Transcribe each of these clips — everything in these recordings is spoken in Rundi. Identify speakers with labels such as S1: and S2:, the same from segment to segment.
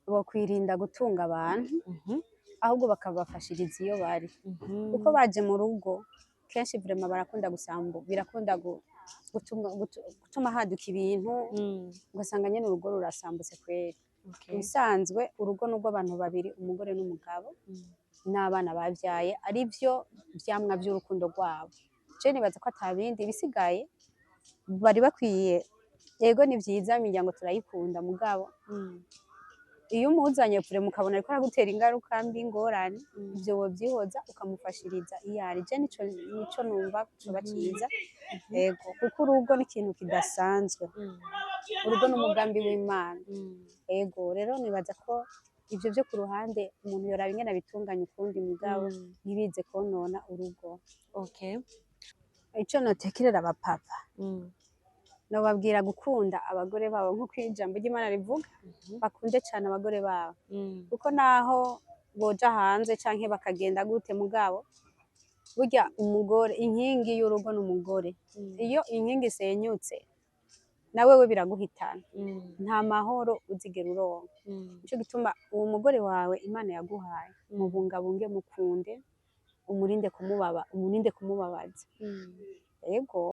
S1: bokwirinda gutunga abantu ahubwo bakabafashiriza iyo bari, kuko
S2: Mhm.
S1: baje mu rugo kenshi vraiment barakunda birakunda gutuma haduka ibintu ugasanga nyene urugo rurasambutse kweri.
S2: Okay.
S1: Ibisanzwe urugo n'urwo abantu babiri, umugore n'umugabo n'abana bavyaye, arivyo vyamwa vy'urukundo rwabo. Je nibaza ko ata bindi bisigaye bari bakwiye, yego ni vyiza imiryango turayikunda mugabo iyo umuzanye kure mukabona ariko aragutera ingaruka mbi, ingorane, ivyo wovyihoza ukamufashiriza iyo ari. Je nico numva coba ciza, yego kuko urugo ni ikintu kidasanzwe, urugo n'umugambi w'Imana, yego rero nibaza ko ivyo vyo ku ruhande umuntu yoraba ingene abitunganya ukundi mugabo ntibize konona urugo.
S2: Okay.
S1: Ico notekerera abapapa nobabwira gukunda abagore babo nkuko ijambo ry'Imana rivuga, bakunde cane abagore babo, kuko naho boja hanze canke bakagenda gute mugabo burya umugore, inkingi y'urugo n'umugore. Iyo inkingi isenyutse na wewe biraguhitana, nta mahoro uzigera uronka. Nico gituma uwo mugore wawe Imana yaguhaye mubungabunge, mukunde, umurinde kumubabaza, yego.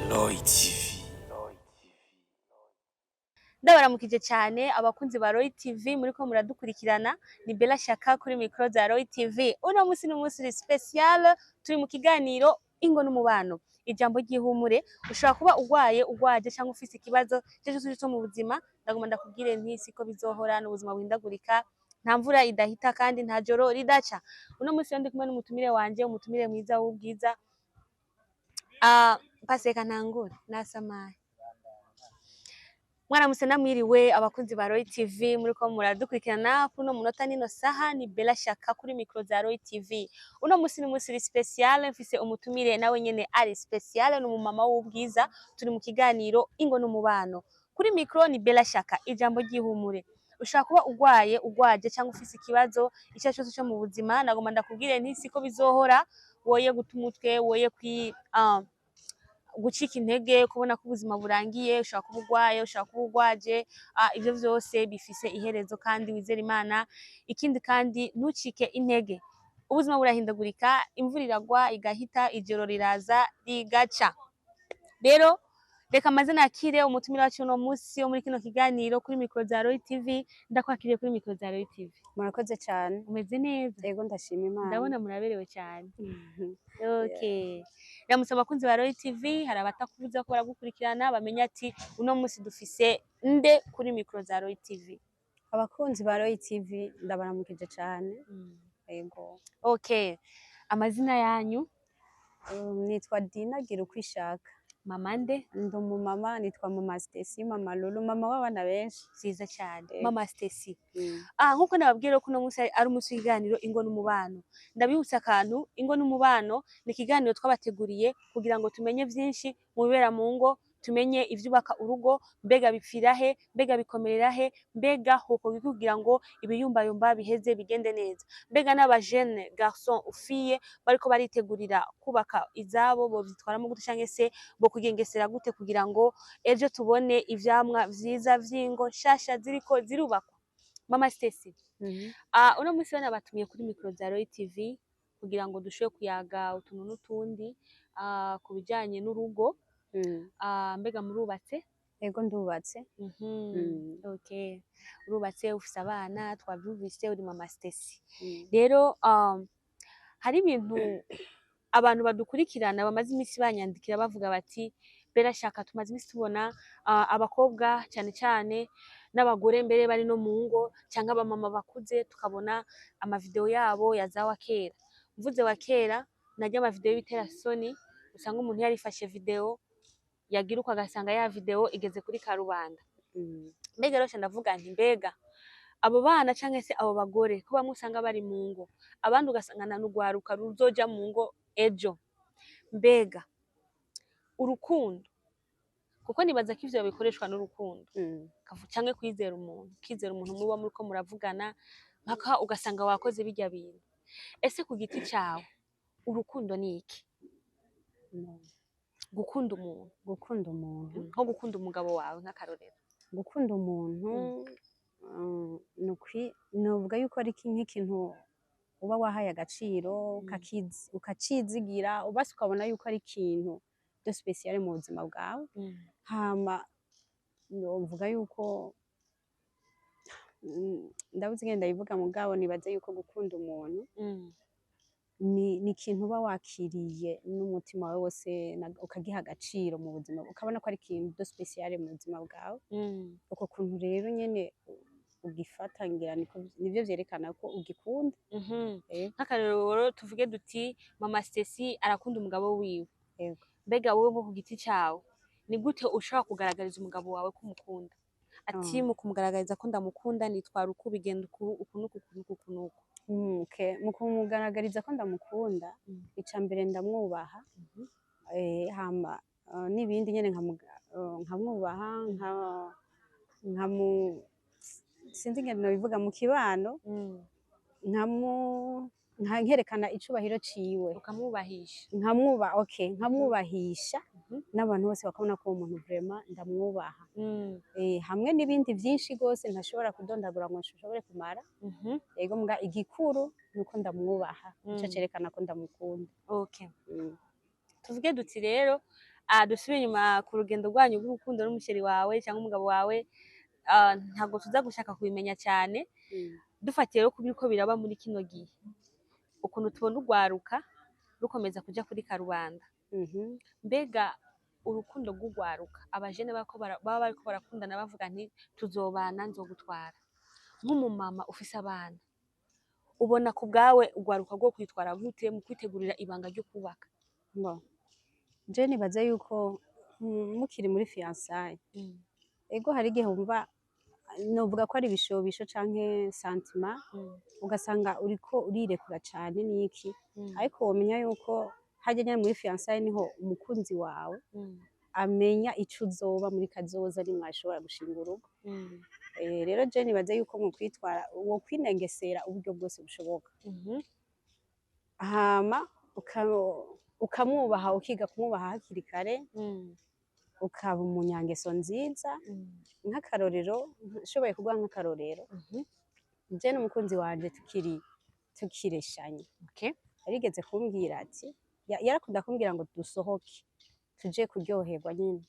S3: Roy TV.
S2: Ndabaramukije cyane abakunzi ba Roy TV muriko muradukurikirana, ni Bella Shaka kuri micro za Roy TV. Uno musi n'umunsi special, turi mu kiganiro ingo n'umubano, ijambo ry'ihumure. Ushobora kuba ugwaje cyangwa ufise ikibazo cyo mu buzima, ndagomba ndakubwire nti siko bizohora, n'ubuzima buhindagurika, nta mvura idahita kandi nta joro ridaca. Uno musi ndi kumwe n'umutumire wanje, umutumire mwiza w'ubwiza, Paseka Ntangure nasamaye. Mwaramutse namwiriwe abakunzi ba Roy TV muriko muradukurikirana kuno munota nino saha, ni Bella Shaka kuri micro za Roy TV. Uno musi n'umunsi special, mfise umutumire nawe nyene ari special, n'umumama w'ubwiza. Turi mu kiganiro ingo n'umubano, kuri micro ni Bella Shaka, ijambo ry'ihumure. Ushaka kuba ugwaje cyangwa ufise ikibazo icyo cyose cyo mu buzima, nagomba ndakubwire nti siko bizohora, woye guta umutwe, woye gucika intege, kubona ko ubuzima burangiye. Ushaka kuba ugwaye, ushaka kuba ugwaje, ivyo vyose bifise iherezo kandi wizera Imana. Ikindi kandi ntucike intege, ubuzima burahindagurika, imvura iragwa igahita, ijoro riraza rigaca. Rero reka maze nakire umutumire wacu uno musi wo muri kino kiganiro kuri micro za Roy TV. Ndakwakiriye kuri micro za Roy TV.
S1: Murakoze cane.
S2: Umeze neza?
S1: Yego ndashima Imana.
S2: Ndabona muraberewe cyane. Okay. Ramutse abakunzi ba Roy TV, hari abatakubuza ko baragukurikirana, bamenya ati uno musi dufise nde kuri micro za Roy TV.
S1: Abakunzi ba Roy TV ndabaramukije cane. Yego.
S2: Okay. Amazina yanyu?
S1: Nitwa Dina Girukwishaka.
S2: Mama nde?
S1: Ndi umumama, nitwa Mama Stacy, Mama Lulu, mama w'abana benshi.
S2: Siza cyane. Mama Stacy.
S1: Mm.
S2: Nkuko nababwira ko uno musi ari umunsi w'ikiganiro ingo n'umubano. Ndabibutsa akantu, ingo n'umubano ni ikiganiro twabateguriye kugira ngo tumenye vyinshi mu bibera mu ngo, tumenye ivyubaka urugo, mbega bipfira he, mbega bikomerera he, mbega hokorwa kugira ngo ibiyumbayumba biheze bigende neza. Mbega n'aba jeune garçon ou fille bariko baritegurira kubaka izabo, bovyitwaramo gute canke se bo kugengesera gute kugira ngo ejo tubone ivyamwa vyiza vy'ingo nshasha ziriko zirubakwa. Mama Stacy, uno musi batumiye kuri micro za Roy TV kugira ngo dushobe kuyaga utuntu n'utundi ku bijanye n'urugo. Mbega murubatse?
S1: Yego ndubatse.
S2: Okay. Urubatse, ufise abana, twavyumvise uri Mama Stacy. Rero hari ibintu abantu badukurikirana bamaze imisi banyandikira bavuga bati Bella Shaka, tumaze imisi tubona abakobwa cyane cyane n'abagore mbere bari no mu ngo cyangwa abamama bakuze, tukabona amavideo yabo yazawa kera. Mvuze wa kera najya amavideo y'ibiterasoni, usanga umuntu yarifashe video yagiruka agasanga ya video igeze kuri karubanda. Mbega rero ndavuga nti mbega abo bana canke se abo bagore ko bamwe usanga bari mu ngo, abandi ugasanga n'urwaruka ruzoja mu ngo ejo, mbega urukundo, kuko nibaza ko ivyo bikoreshwa n'urukundo, canke kwizera umuntu muba muriko muravugana mpaka ugasanga wakoze bijya bintu. Ese ku giti cyawe urukundo ni iki?
S1: No.
S2: Gukunda umuntu.
S1: Gukunda umuntu,
S2: Nko gukunda umugabo wawe nk'akarorero.
S1: gukunda umuntu novuga yuko ari nk'ikintu uba wahaye agaciro ukacizigira basi ukabona yuko ari ikintu de spécial mu buzima bwawe. Hama novuga yuko ndabuze ingene ndabivuga mugabo nibaze yuko gukunda umuntu ni ikintu uba wakiriye n'umutima wawe wose ukagiha agaciro mu buzima ukabona ko ari ikintu de spécial mu buzima bwawe. Uko kuntu rero nyene ugifata ngira nivyo vyerekana ko ugikunda.
S2: Nk'akarorero tuvuge duti mama Stacy arakunda umugabo wiwe,
S1: Yego.
S2: mbega wowe nko ku giti cawe ni gute ushobora kugaragariza umugabo wawe ko umukunda? Ati mu kumugaragariza ko ndamukunda nitwara uku bigenda uku nuku.
S1: Okay. Mu kumugaragariza ko ndamukunda ica mbere ndamwubaha, hama n'ibindi nyene nkamwubaha sinzi ingene nobivuga mu kibano, nkerekana icubahiro ciwe,
S2: ukamwubahisha.
S1: nkamwubahisha n'abantu bose bakabona ko uwo muntu vraiment ndamwubaha. Hamwe n'ibindi vyinshi gose ntashobora kudondagura ngo nshobore kumara. Ego mbwa igikuru nuko ndamwubaha, ico cerekana ko ndamukunda.
S2: Okay. Tuvuge duti rero dusubire inyuma ku rugendo rwanyu rw'urukundo n'umusheri wawe cyangwa umugabo wawe, ntabwo tuza gushaka kubimenya cyane. Dufatiye rero kubiko biraba muri kino gihe, ukuntu tubona urwaruka rukomeza kuja kuri karubanda, mbega urukundo rw'urwaruka abajene baba bariko barakundana bavuga nti tuzobana nzogutwara, nk'umumama ufise abana ubona ku bwawe urwaruka rwo kwitwara gute mu kwitegurira ibanga ryo kubaka?
S1: Je nibaza yuko mukiri muri fiançailles, ego hari igihe wumva novuga ko ari ibishobisho canke sentiment, ugasanga uriko urirekura cane n'iki, ariko womenya yuko harya nyene muri fiançailles niho umukunzi wawe amenya ico uzoba muri kazoza nimwashobora gushinga urugo. Rero je nibaza yuko mu kwitwara wokwinengesera uburyo bwose bushoboka, hama ukamwubaha, ukiga kumwubaha hakiri kare, ukaba umunyangeso nziza. Nk'akarorero nshoboye kuguha nk'akarorero, je n'umukunzi wanje tukireshanye, yarigeze kumbwira ati yarakunda kumbwira ngo dusohoke tuje kuryoherwa nyine,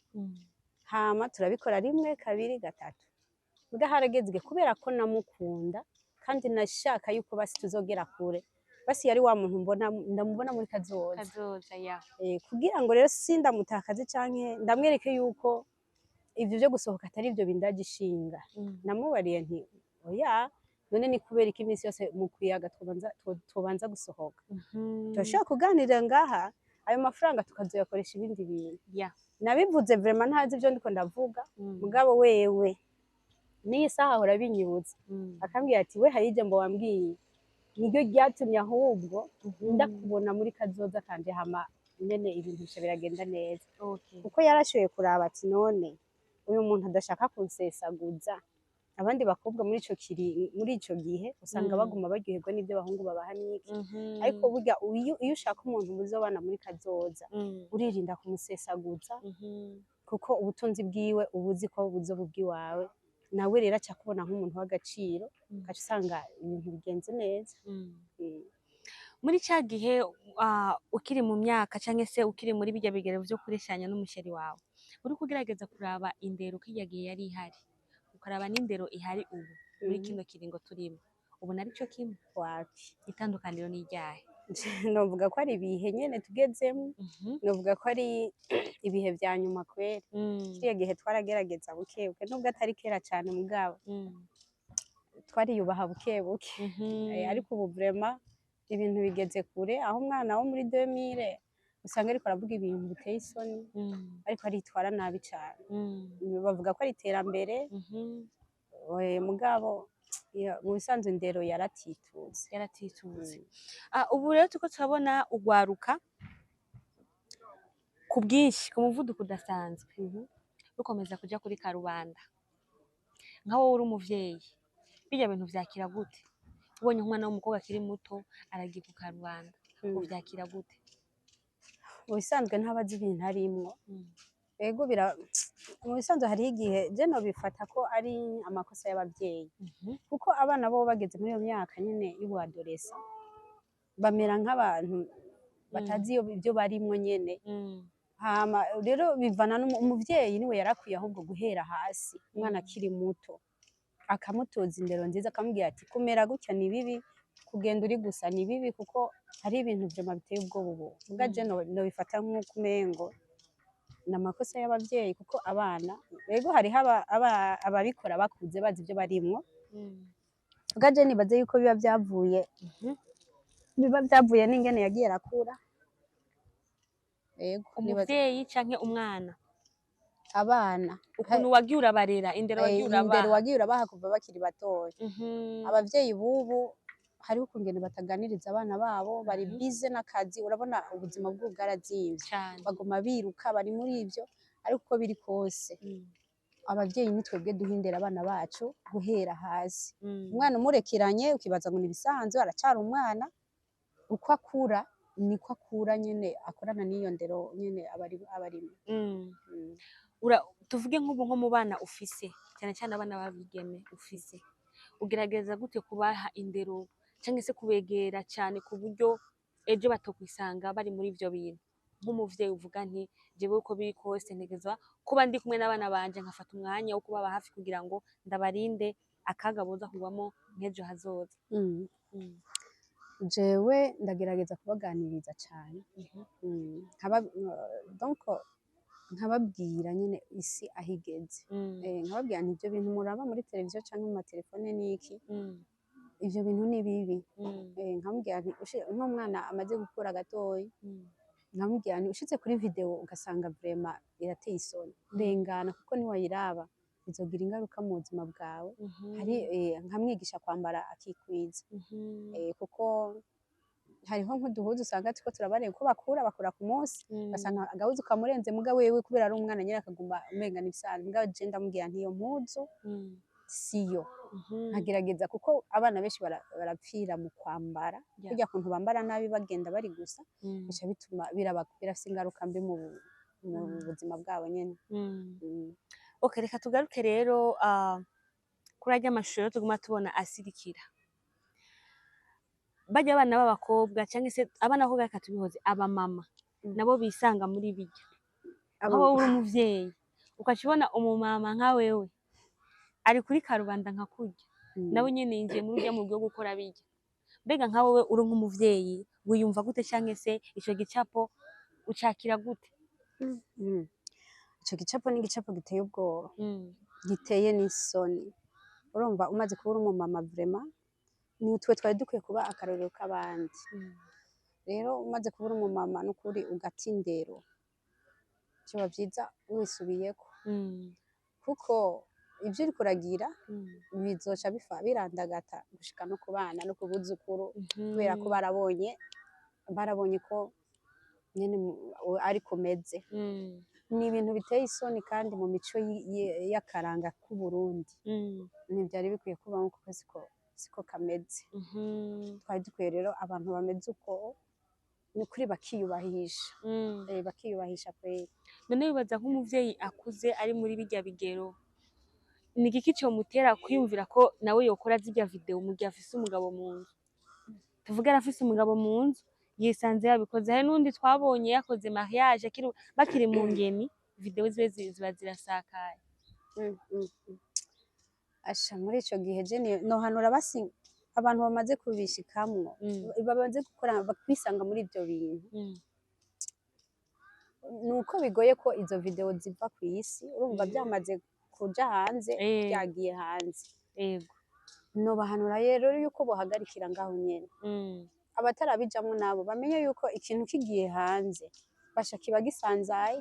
S1: hama turabikora rimwe kabiri gatatu, mbwa harageze igihe kubera ko namukunda kandi nashaka yuko basi tuzogera kure, basi yari wa muntu ndamubona muri kazoza. Kugira ngo rero sindamutakaze canke ndamwereke yuko ivyo vyo gusohoka atari ivyo bindagishinga, namubariye nti oya, none ni kubera iki iminsi yose mu kwiyaga tubanza gusohoka, turashobora kuganirira ngaha ayo mafaranga tukazoyakoresha ibindi bintu. Nabivuze vraiment ntazi ivyo ndiko ndavuga, mugabo wewe n'iyi saha ahora binyibutsa, akambwira ati we hari ijambo wambwiye niryo ryatumye ahubwo ndakubona muri kazoza kanje, hama nyene ibintu bica biragenda neza. Kuko yarashoboye kuraba ati none uyu muntu adashaka kunsesaguza. Abandi bakobwa muri ico gihe usanga baguma baryoherwa n'ivyo abahungu babaha n'iki, ariko burya iyo ushaka umuntu muzobana muri kazoza uririnda kumusesaguza, kuko ubutunzi bwiwe uba uzi ko buzoba ubwiwawe, nawe rero aca akubona nk'umuntu w'agaciro, ugaca usanga ibintu bigenze neza.
S2: Muri ca gihe ukiri mu myaka canke se ukiri muri birya bigero vyo kureshanya n'umusheri wawe, uriko ugerageza kuraba indero kirya gihe yari ihari, ukaraba n'indero ihari ubu muri kino kiringo turimo, ubona ari co kimwe?
S1: Wapi,
S2: itandukaniro ni iryahe?
S1: novuga ko ari ibihe nyene tugezemwo, novuga ko ari ibihe vya nyuma kweri. Kiriya gihe twaragerageza bukebuke, nubwo atari kera cane mugabo twariyubaha bukebuke, ariko ubu vraiment ibintu bigeze kure, aho umwana wo muri 2000 usanga ariko aravuga ibintu biteye isoni, ariko aritwara nabi cane. Bavuga ko ari iterambere, mugabo mu bisanzwe indero yaratitutse.
S2: Ubu rero turiko turabona urwaruka ku bwinshi, ku muvuduko udasanzwe, rukomeza kuja kuri karubanda. Nka wowe uri umuvyeyi, birya bintu vyakira gute ubonye umwana w'umukobwa akiri muto aragiye ku karubanda? uvyakira gute?
S1: mu bisanzwe ntabazi ibintu arimwo
S2: Mm.
S1: ego mu bisanzwe hariho igihe je nobifata ko ari amakosa y'abavyeyi
S2: Mhm.
S1: kuko abana bo bageze muri iyo myaka nyene y'ubuadolesa bamera nk'abantu batazi ibyo barimwo nyene
S2: Mm.
S1: hama rero bivana umuvyeyi niwe yarakwiye ahubwo guhera hasi umwana akiri muto akamutoza indero nziza akamubwira ati kumera gutya ni bibi kugenda uri gusa ni bibi kuko hari ibintu vyama biteye ubwoba ubu mbwa je nobifata nk'uko umengo ni amakosa y'abavyeyi kuko abana ego hariho ababikora bakuze bazi ibyo barimwo
S2: Mm.
S1: mbwa je nibaze yuko biba vyavuye n'ingene yagiye arakura ego
S2: Umuvyeyi canke umwana
S1: abana
S2: ukuntu wagiye urabarera indero wagiye
S1: indero
S2: urabaha.
S1: wagiye urabaha kuva bakiri batoya
S2: Mhm.
S1: abavyeyi bubu hariho ukungene bataganiriza abana babo bari bize n'akazi urabona ubuzima bw'ubu bwarazimvye
S2: Cane.
S1: baguma biruka bari muri ivyo ariko uko biri kose
S2: Mm.
S1: abavyeyi ni twebwe duhindera abana bacu guhera hasi
S2: Mm.
S1: umwana umurekeranye ukibaza ngo nibisanzwe aracari umwana uko akura niko akura nyene akorana n'iyo ndero nyene abarimwo
S2: Mm.
S1: Mm.
S2: Tuvuge nk'ubu nko mu bana ufise cyane cyane abana b'abigeme ufise ugerageza gute kubaha indero canke se kubegera cane ku buryo ejo batokwisanga bari muri ivyo bintu nk'umuvyeyi uvuga nti jewe uko biri kose ntegerezwa kuba ndi kumwe n'abana banje nkafata umwanya wo kubaba hafi kugira ngo ndabarinde akaga boza kugwamo nk'ejo hazoza.
S1: Mm.
S2: Mm.
S1: jewe ndagerageza kubaganiriza cane
S2: Mhm.
S1: donc nkababwira nyene isi aho igeze
S2: Mm.
S1: nkababwira nti ivyo bintu muraba muri televiziyo canke mu matelefone niki
S2: Mm.
S1: ivyo bintu ni bibi
S2: Mm.
S1: nkamubwira nti nk'umwana amaze gukura gatoyi
S2: Mm.
S1: nkamubwira nti ushitse kuri video ugasanga vraiment irateye isoni rengana kuko niwayiraba bizogira ingaruka mu buzima bwawe
S2: Mhm.
S1: hari nkamwigisha kwambara akikwiza
S2: Mhm.
S1: kuko hariho nk'uduhuzu usanga turiko turabareba uko bakura ku munsi
S2: Mm.
S1: ugasanga agahuzu kamurenze muga wewe kubera ari umwana nyene akaguma umenga n'ibisanzwe muga je ndamubwira nti iyo mpuzu
S2: Mm.
S1: siyo
S2: Mhm.
S1: nkagerageza kuko abana benshi barapfira mu kwambara
S2: Yeah.
S1: kurya kuntu bambara nabi bagenda bari gusa
S2: Mm.
S1: bica bituma birafise ingaruka mbi mu buzima bwabo nyene
S2: Mm.
S1: Mm.
S2: Okay, reka tugaruke rero kuri arya mashusho rero tuguma tubona asirikira barya abana b'abakobwa canke se abana b'abakobwa reka tubihoze abamama nabo bisanga muri birya aho wowe uri umuvyeyi ukaca ubona umumama nka wewe ari kuri karubanda nka kurya nawe nyene yinjiye muri urya mugwi wo gukora birya mbega nka wewe uri nk'umuvyeyi wiyumva gute canke se ico gicapo ucakira gute?
S1: Mm. ico gicapo ni igicapo giteye ubwoba
S2: Mm.
S1: giteye n'isoni urumva umaze kuba uri umumama vraiment ni twe twari dukwiye kuba akarorero k'abandi
S2: Mm.
S1: rero umaze kuba uri umumama n'ukuri ugata indero vyoba vyiza wisubiyeko
S2: Mm.
S1: kuko ivyo uriko uragira
S2: Mm.
S1: bizoca birandagata gushika no ku bana no ku buzukuru
S2: Mhm.
S1: kubera ko barabonye ko nyene ariko umeze
S2: Mm.
S1: ni ibintu biteye isoni kandi mu mico y'akaranga k'Uburundi
S2: Mm.
S1: ntivyari bikwiye kubaho kuko siko kameze
S2: Mhm.
S1: twari dukwiye rero abantu bameze uko ni ukuri bakiyubahisha
S2: Mm.
S1: bakiyubahisha kweri
S2: none wibaza nk'umuvyeyi akuze ari muri birya bigero ni igiki comutera kwiyumvira ko nawe yokora zirya video mu gihe afise umugabo mu nzu tuvuge arafise umugabo mu nzu yisanze yabikoze hari n'undi twabonye yakoze mariage bakiri mu ngeni video ziwe ziba zirasakaye.
S1: asha muri ico gihe je nohanura abantu bamaze kubishikamwo bamaze gukora bakwisanga muri ivyo bintu nuko bigoye ko izo video ziva kw'isi urumva vyamaze kuja hanze vyagiye hanze
S2: yego
S1: nobahanura rero yuko bohagarikira ngaho nyene abatarabijamwo nabo bamenye yuko ikintu kigiye hanze basha kiba gisanzaye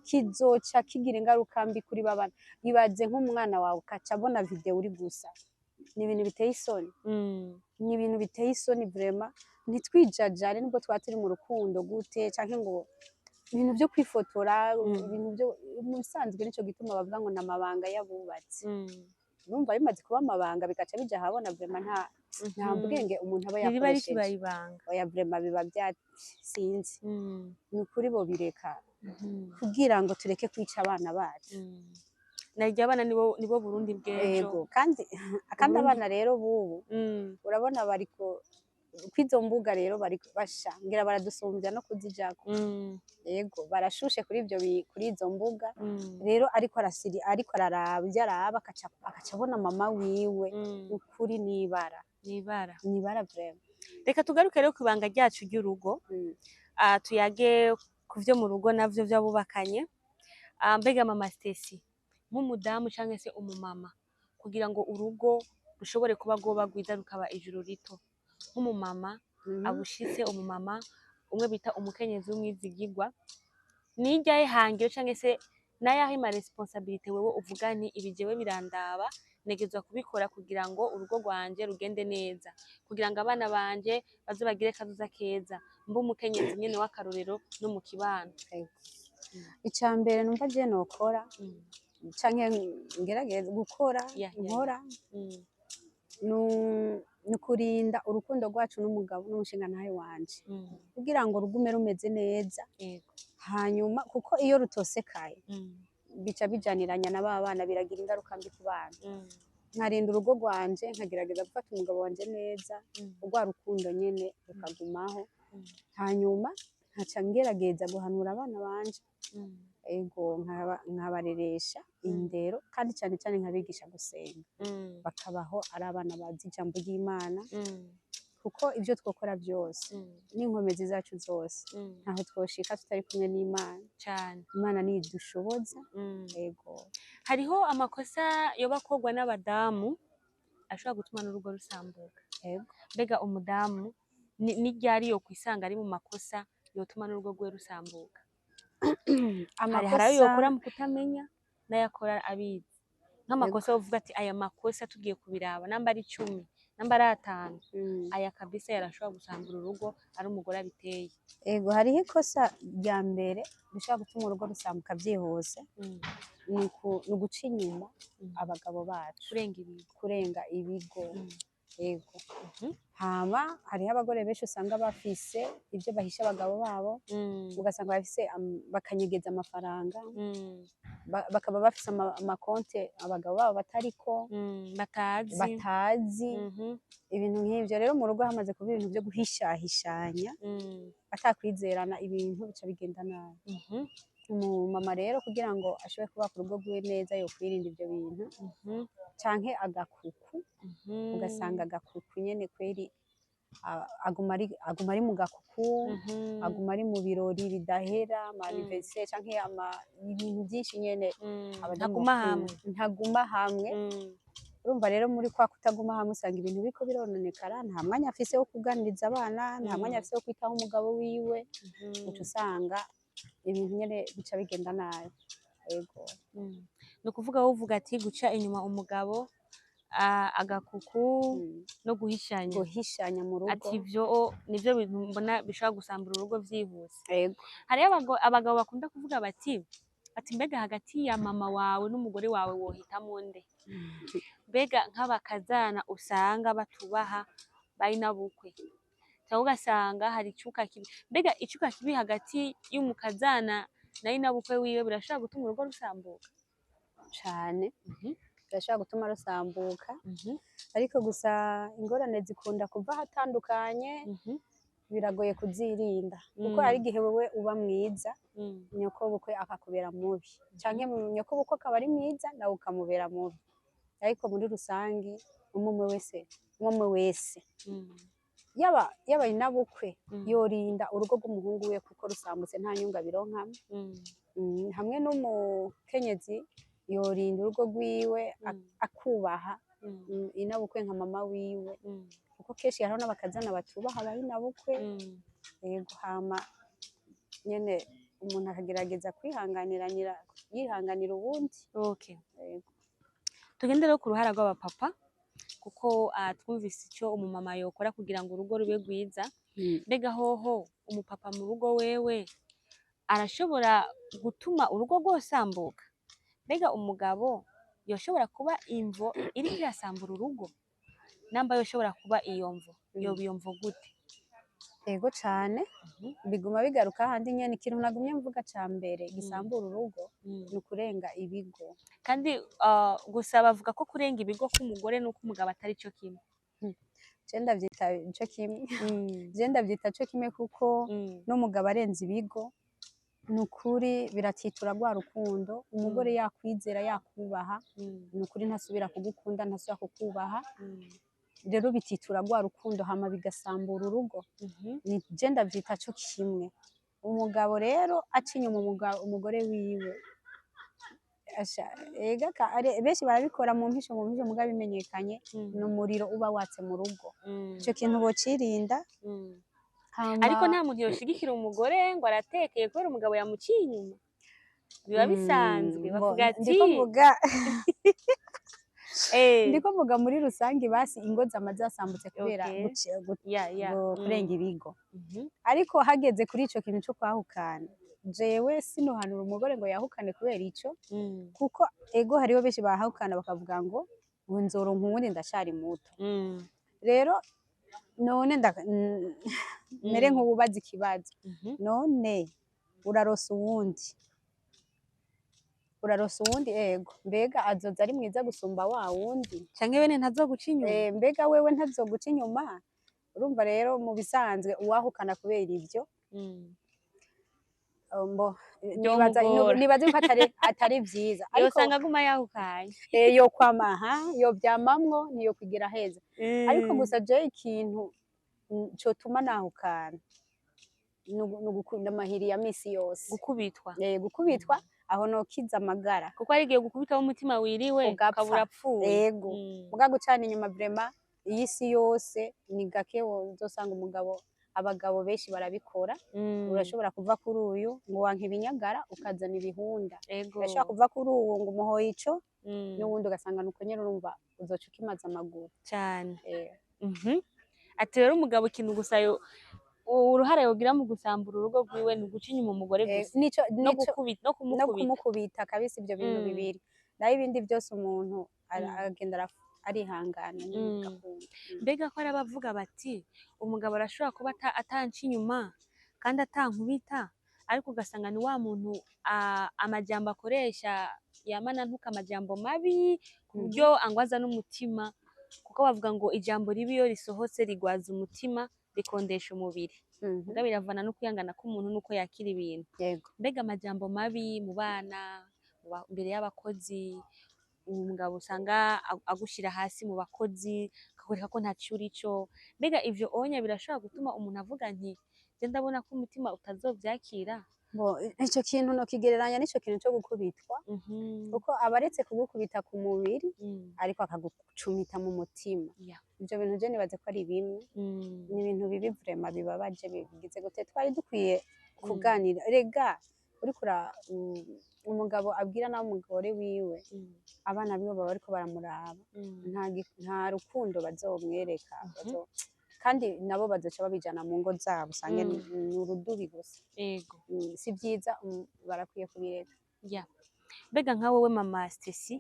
S1: kizoca kigira ingaruka mbi kuri babana ibaze nk'umwana wawe ukaca abona video uri gusa ni ibintu biteye isoni ni ibintu biteye isoni vraiment ntitwijajare nubwo twaba turi mu rukundo gute canke ngo ibintu vyo kwifotora ibintu vyo mu bisanzwe nico gituma bavuga ngo n'amabanga y'abubatsi urumva bimaze kuba amabanga bigaca bija ahabona vraiment nta bwenge umuntu aba
S2: ntiriba
S1: yakoresheje.
S2: ibanga.
S1: Oya vraiment biba sinzi. Ni ukuri bobireka
S2: Mhm.
S1: kugira ngo tureke kwica abana bacu.
S2: Narya abana nibo Burundi bw'ejo.
S1: Yego kandi abana rero bubu urabona bariko kwizo mbuga rero bariko basha ngira baradusumbya no kuzijako. Yego barashushe kuri izo mbuga rero ariko araraba ivyo araba akaca abona mama wiwe ukuri nibara vraiment.
S2: Reka tugaruke rero kwibanga ryacu ry'urugo, tuyage kuvyo mu rugo navyo vy'abubakanye. Mbega mama Stacy nk'umudamu canke se umumama kugira ngo urugo rushobore kuba rwoba rwiza rukaba ijuru rito, nk'umumama abushitse, umumama umwe bita umukenyezi w'umwizigirwa, ni iryahe hangiro canke se nayahe ma responsabilité wewe uvuga nti ibi jewe birandaba negezwa kubikora kugira ngo urugo rwanje rugende neza, kugira ngo abana banje bazobagire kazoza keza, mbe umukenyezi nyene w'akarorero no mu kibano.
S1: Icambere numva je nokora canke ngerageza gukora nkora nukurinda urukundo rwacu n'umugabo n'umushingantahe wanje kugira ngo rugume rumeze neza. Hanyuma kuko iyo rutosekaye bica bijaniranya na bana biragira ingaruka mbi ku bana. Nkarinda urugo rwanje nkagerageza gufata umugabo wanje neza, urwa rukundo nyene rukagumaho. Hanyuma nkaca ngerageza guhanura abana banje, ego nkabareresha indero kandi cane cane nkabigisha gusenga, bakabaho ari abana bazi ijambo ry'Imana, kuko ivyo twokora vyose n'inkomezi zacu zose ntaho twoshika tutari kumwe n'Imana cane. Imana niyo idushoboza. Ego
S2: hariho amakosa yoba akorwa n'abadamu ashobora gutuma n'urugo rusambuka. Mbega umudamu ni ryari yokwisanga ari mu makosa yotuma n'urugo rwe rusambuka? Hari ayo yokora mu kutamenya n'ayakora abizi. Nk'amakosa wovuga ati aya makosa tugiye kubiraba namba ari 10 namba ari 5 aya kabisa yarashobora gusambura urugo ari umugore abiteye.
S1: Ego hariho ikosa rya mbere rishobora gutuma urugo rusambuka vyihuse, ni uguca inyuma abagabo bacu, kurenga ibigo. Ego hama hariho abagore benshi usanga bafise ivyo bahisha abagabo babo, ugasanga bafise bakanyegeza amafaranga, bakaba bafise amakonte abagabo babo batariko batazi. Ibintu nk'ivyo rero mu rugo hamaze kuba ibintu vyo guhishahishanya batakwizerana, ibintu bica bigenda nabi. Umumama rero kugira ngo ashobore kubaka urugo rwiwe neza yokwirinda ivyo bintu, canke agakuku, ugasanga agakuku nyene kweri aguma ari mu gakuku, aguma ari mu birori bidahera, ama anniversaire canke ibintu vyinshi nyene ntaguma hamwe. Urumva rero muri kwa kutaguma hamwe usanga ibintu biriko birononekara, nta mwanya afise wo kuganiriza abana, nta mwanya afise wo kwitaho umugabo wiwe, uca usanga ibintu nyene bica bigenda nabi. Ego
S2: ni ukuvuga wowe uvuga ati guca inyuma umugabo, agakuku no guhishanya mu rugo, ati ivyo nivyo bintu mbona bishobora gusambura urugo vyihuse. Hariyo abagabo bakunda kuvuga bati mbega hagati ya mama wawe n'umugore wawe wohitamwo nde? Mbega nk'abakazana usanga batubaha bayinabukwe, cyangwa ugasanga hari icuka kibi. Mbega icuka kibi hagati y'umukazana na inabukwe wiwe birashobora gutuma urugo rusambuka
S1: cane. Birashobora gutuma rusambuka, ariko gusa ingorane zikunda kuva ahatandukanye, biragoye kuzirinda kuko hari igihe wewe uba mwiza nyoko bukwe akakubera mubi, canke nyoko bukwe akaba ari mwiza nawe ukamubera mubi, ariko muri rusangi umwe wese yaba inabukwe yorinda urugo rw'umuhungu we kuko rusambutse nta nyunga bironkamo. Hamwe n'umukenyezi yorinda urugo rwiwe akubaha inabukwe nka mama wiwe, kuko kenshi hariho n'abakazana batubaha abayinabukwe. Yego hama nyene umuntu akagerageza yihanganira ubundi.
S2: Tugende rero ku ruhara rw'abapapa, kuko twumvise icyo umumama yokora kugira ngo urugo rube rwiza. Mbega hoho umupapa mu rugo wewe arashobora gutuma urugo rwosambuka? Mbega umugabo yoshobora kuba imvo iriko irasambura urugo, namba yoshobora kuba iyo mvo yoba iyo mvo gute?
S1: Ego cane biguma bigaruka handi nyene, ikintu nagumye mvuga ca mbere gisambura urugo ni ukurenga ibigo.
S2: Kandi gusa bavuga ko kurenga ibigo k'umugore n'uk'umugabo atari co kimwe.
S1: Je ndavyita co kimwe, je ndavyita co kimwe kuko n'umugabo arenze ibigo nukuri biratitura rwa rukundo. Umugore yakwizera yakubaha nukuri ntasubira kugukunda, ntasubira kukubaha, rero bititura rwa rukundo hama bigasambura urugo. Je ndavyita co kimwe. Umugabo rero aca inyuma umugore wiwe, benshi barabikora mu mpisho mugabo bimenyekanye n'umuriro uba watse mu rugo. Ico kintu bocirinda.
S2: Ariko nta muntu yoshigikira umugore ngo aratekeye kubera umugabo yamuciye inyuma, biba bisanzwe bavuga ati ndiko mvuga muri rusangi basi ingo zama zasambutse kubera kurenga ibigo. Ariko hageze kuri ico kintu co kwahukana, jewe sinohanura umugore ngo yahukane kubera ico, kuko ego hariho benshi bahukana bakavuga ngo nzoronka uwundi ndacari muto. Rero none mere nk'ububaza ikibazo, none uraronse uwundi ego, mbega azoza ari mwiza gusumba wa wundi canke wene ntazoguca inyuma?
S1: Mbega wewe ntazoguca inyuma? Urumva rero mu bisanzwe uwahukana kubera ivyo nibaza yuko atari vyiza,
S2: yosanga aguma yahukanye,
S1: yovyamamwo ntiyokwigira aheza. Ariko gusa jewe ikintu cotuma nahukana n'amahiri ya misi yose, gukubitwa aho nokiza amagara,
S2: kuko hari igihe gukubitaho umutima wiriwe ukabura apfuye.
S1: Yego muga gucana inyuma vraiment iyi si yose ni gake uzosanga abagabo benshi barabikora. Urashobora kuva kuri uyu ngo wanka ibinyagara ukazana ibihunda, urashobora kuva kuri uwo ngo umuhoye ico n'uwundi ugasanga nuko nyene, urumva uzoca ukimaza amaguru
S2: cane. Ati rero umugabo ikintu gusa uruhara yogira mu gusambura urugo rwiwe ni uguca inyuma umugore gusa no
S1: kumukubita kabisa, ivyo bintu bibiri. Naho ibindi vyose umuntu agenda arihangana.
S2: Mbega ko ari abavuga bati umugabo arashobora kuba atanca inyuma kandi atankubita, ariko ugasanga ni wa muntu amajambo akoresha yamana ntuka amajambo mabi ku buryo angwaza n'umutima, kuko bavuga ngo ijambo ribi iyo risohotse rigwaza umutima rikondesha umubiri. Mbega biravana no kwihangana k'umuntu nuko yakira ibintu. Mbega amajambo mabi mu bana, imbere y'abakozi, umugabo usanga agushira hasi mu bakozi akakwereka ko ntaco urico, mbega ivyo onya birashobora gutuma umuntu avuga nti je ndabona ko umutima utazovyakira?
S1: Ico kintu nokigereranya n'ico kintu co gukubitwa, kuko abaretse kugukubita ku mubiri ariko akagucumita mu mutima. Ivyo bintu je nibaze ko ari bimwe, ni ibintu bibi vraiment bibabaje bigize gute. Twari dukwiye kuganira, rega uriko umugabo abwira nawe umugore wiwe, abana biwe baba bariko baramuraba, nta rukundo bazomwereka, kandi nabo bazoca babijana mu ngo zabo usange ni urudubi gusa. Si vyiza, barakwiye kubireka.
S2: Mbega nka wewe mama Stacy,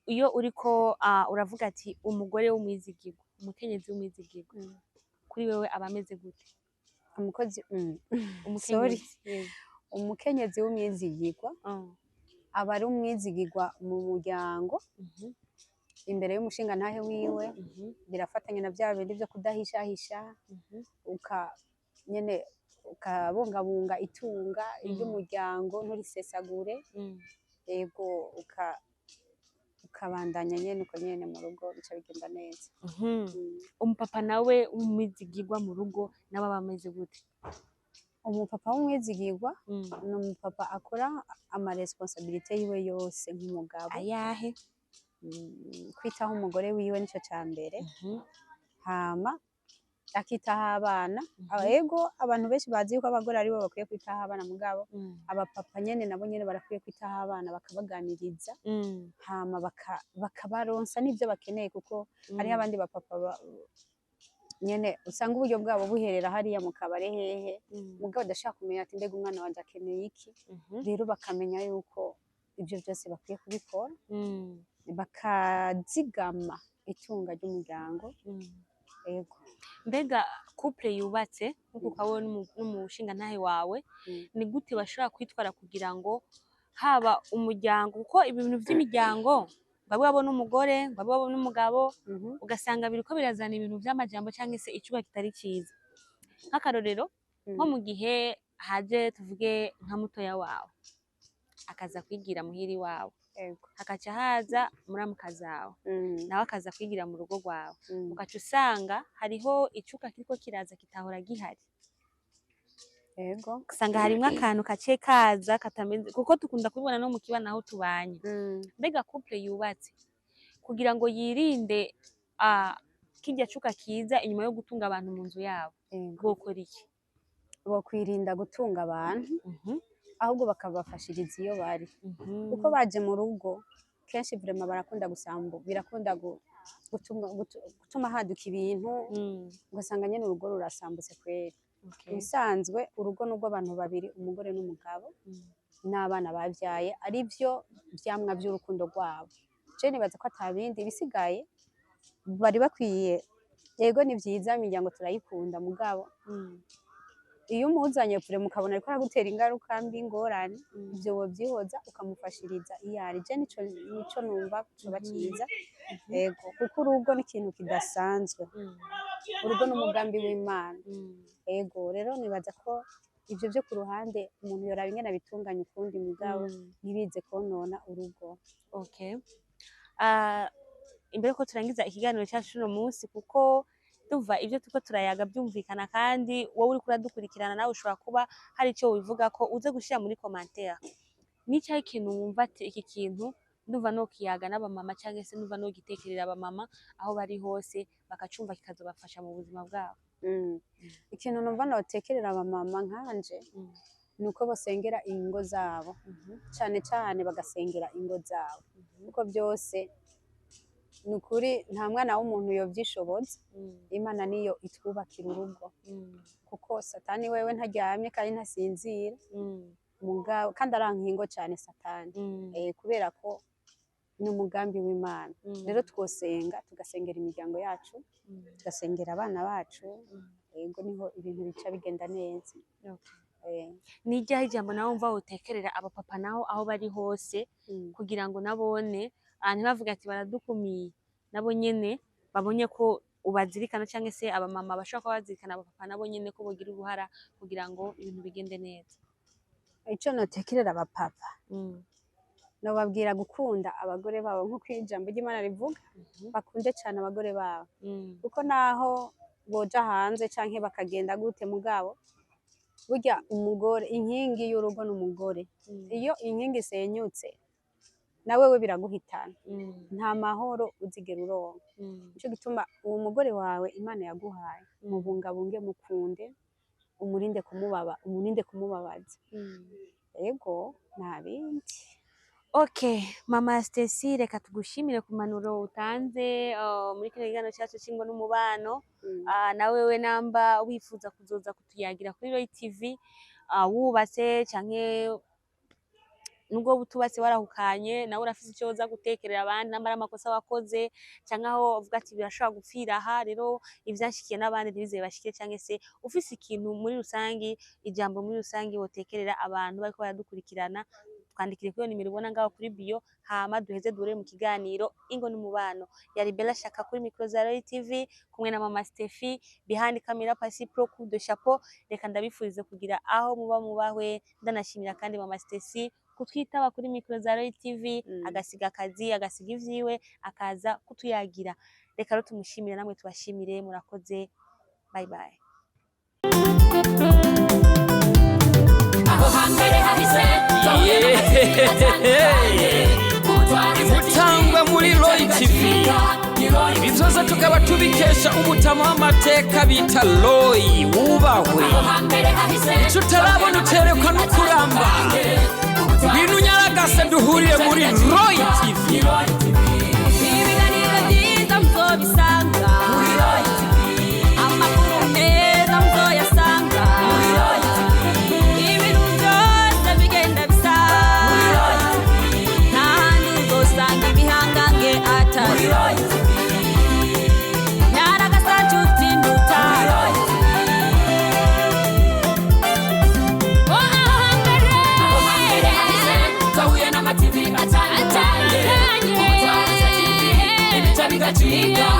S2: iyo uriko uravuga ati umugore w'umwizigirwa, umukenyezi w'umwizigirwa, kuri wewe aba ameze gute?
S1: Umukenyezi w'umwizigirwa aba ari umwizigirwa mu muryango, imbere y'umushingantahe wiwe. Birafatanya na vya bindi vyo kudahishahisha, nyene ukabungabunga itunga ry'umuryango nturisesagure. Yego ukabandanya nyene uko nyene mu rugo bica bigenda neza.
S2: Umupapa nawe w'umwizigirwa mu rugo nawe aba ameze gute?
S1: Umupapa w'umwizigirwa ni umupapa akora ama responsabilité yiwe yose nk'umugabo.
S2: Ayahe?
S1: Kwitaho umugore wiwe nico ca mbere, hama akitaho abana. Ego abantu benshi bazi yuko abagore aribo bakwiye kwitaho abana, mugabo abapapa nyene nabo nyene barakwiye kwitaho abana, bakabaganiriza, hama bakabaronsa n'ivyo bakeneye, kuko hariho abandi bapapa nyene usanga uburyo bwabo buherera hariya mu kabare hehe, mugabo udashaka kumenya ati mbega umwana wanje akeneye iki. Rero bakamenya yuko ivyo vyose bakwiye kubikora. bakazigama itunga ry'umuryango. Yego.
S2: Mbega couple yubatse nkuko ukabona n'umushinga ntahe wawe ni gute bashobora kwitwara kugira ngo haba umuryango kuko ibintu by'imiryango babe babona umugore babe babona umugabo ugasanga biriko birazana ibintu by'amajambo cyangwa se icuba kitari cyiza nk'akarorero nko mu gihe haje tuvuge nka mutoya wawe akaza kwigira muhiri wawe hakaca haza muramukazi wawe nawe akaza kwigira mu rugo rwawe ugaca usanga hariho icuka kiriko kiraza kitahora gihari.
S1: Yego.
S2: Usanga harimwo akantu kace kaza katamenze kuko tukunda kubibona no mu kibana aho tubanye. Mbega couple yubatse kugira ngo yirinde kirya cuka kiza inyuma yo gutunga abantu mu nzu yabo bokora iki?
S1: Bokwirinda gutunga abantu ahubwo bakabafashiriza iyo bari kuko baje mu rugo kenshi vraiment barakunda gusambu birakunda gutuma haduka ibintu ugasanga nyene urugo rurasambutse kweri. Bisanzwe urugo n'ubwo abantu babiri umugore n'umugabo n'abana bavyaye ari byo vyamwa by'urukundo rwabo. Je nibaza ko atabindi bisigaye bari bakwiye. Yego ni vyiza imiryango turayikunda mugabo iyo umuzanye kure mukabona ariko aragutera ingaruka mbi ngorane ivyo wobyihoza ukamufashiriza iyari. Je nico numva coba cyiza. Yego kuko urugo ni ikintu kidasanzwe, urugo n'umugambi w'Imana. Yego rero nibaza ko ivyo byo ku ruhande umuntu yoraba ingene bitunganya ukundi mugabo ntibize konona urugo.
S2: Okay. Imbere ko turangiza ikiganiro cyacu no munsi kuko tuva ivyo tuko turayaga byumvikana kandi wowe uri kuradukurikirana nawe ushobora kuba hari icyo wivuga ko uze gushira muri commentaire. Ni cyayi kintu wumva ati iki kintu ndumva no kiyaga n'abamama cyangwa se ndumva no gitekerera abamama aho bari hose bakacumva kikazobafasha mu buzima bwabo. Ikintu numva notekerera abamama nkanje nuko bosengera ingo zabo cyane cyane bagasengera ingo zabo kuko byose nukuri nta mwana w'umuntu yovyishoboza. Imana niyo itwubakira urugo kuko satani wewe ntaryamye kandi ntasinzira mugabo kandi arankingo cyane satani kubera ko ni umugambi w'Imana. Rero twosenga tugasengera imiryango yacu tugasengera abana bacu. Yego niho ibintu bica bigenda neza. Ni ryaho ijambo nawe umva utekerera abapapa naho aho bari hose kugira ngo nabone ntibavuga ati baradukumiye nabo nyene babonye ko ubazirikana cyangwa se abamama bashaka ko bazirikana abapapa nabo nyene ko bogira uruhara kugira ngo ibintu bigende neza.
S1: Ico notekerera abapapa nobabwira gukunda abagore babo nkuko ijambo ry'Imana rivuga bakunde cyane abagore babo kuko naho boja hanze canke bakagenda gute mugabo burya umugore inkingi y'urugo n'umugore. Iyo inkingi isenyutse nawe we biraguhitana nta mahoro uzigera uronka. Nico gituma uwo mugore wawe Imana yaguhaye mubungabunge mukunde umurinde kumubabaza. Yego nta bindi.
S2: Okay, Mama Stacy reka tugushimire ku manuro utanze muri kino kiganiro cyacu cy'ingo n'umubano. Nawe we namba wifuza kuzoza kutuyagira kuri Roy TV wubatse canke nubwo butubatse warahukanye nawe urafise icyo uza gutekerera abandi nambara amakosa wakoze canke aho uvuga ati birashobora gupfira aha rero ivyashikiye n'abandi ntibizeye bashike canke se ufise ikintu muri rusangi ijambo muri rusangi wotekerera abantu bariko baradukurikirana twandikire kuri nimero ubona ngaho kuri bio hama duheze dure mu kiganiro ingo n'umubano. Yari Bella Shaka kuri micro za Roy TV kumwe na Mama Steffi behind camera Pasi Pro coup de chapeau. Reka ndabifurize kugira aho muba mubahwe ndanashimira kandi Mama Stacy kutwitaba kuri micro za Roy TV agasiga akazi agasiga ivyiwe akaza kutuyagira. Reka rero tumushimire namwe tubashimire murakoze. Bye bye. Aho hambere hahise
S3: imutangwa muri Roy TV ibizoza tukaba tubikesha umutama w'amateka bita Roy wubahwe ico utarabona uterekwa n'ukuramba ibintu nyaragase duhuriye muri Roy TV ibiganiro byiza muzobisanga muri Roy TV amakuru meza muzoyasanga muri Roy TV ibintu byose bigenda bisa muri Roy TV ntahandi uzosanga ibihanganga bigacika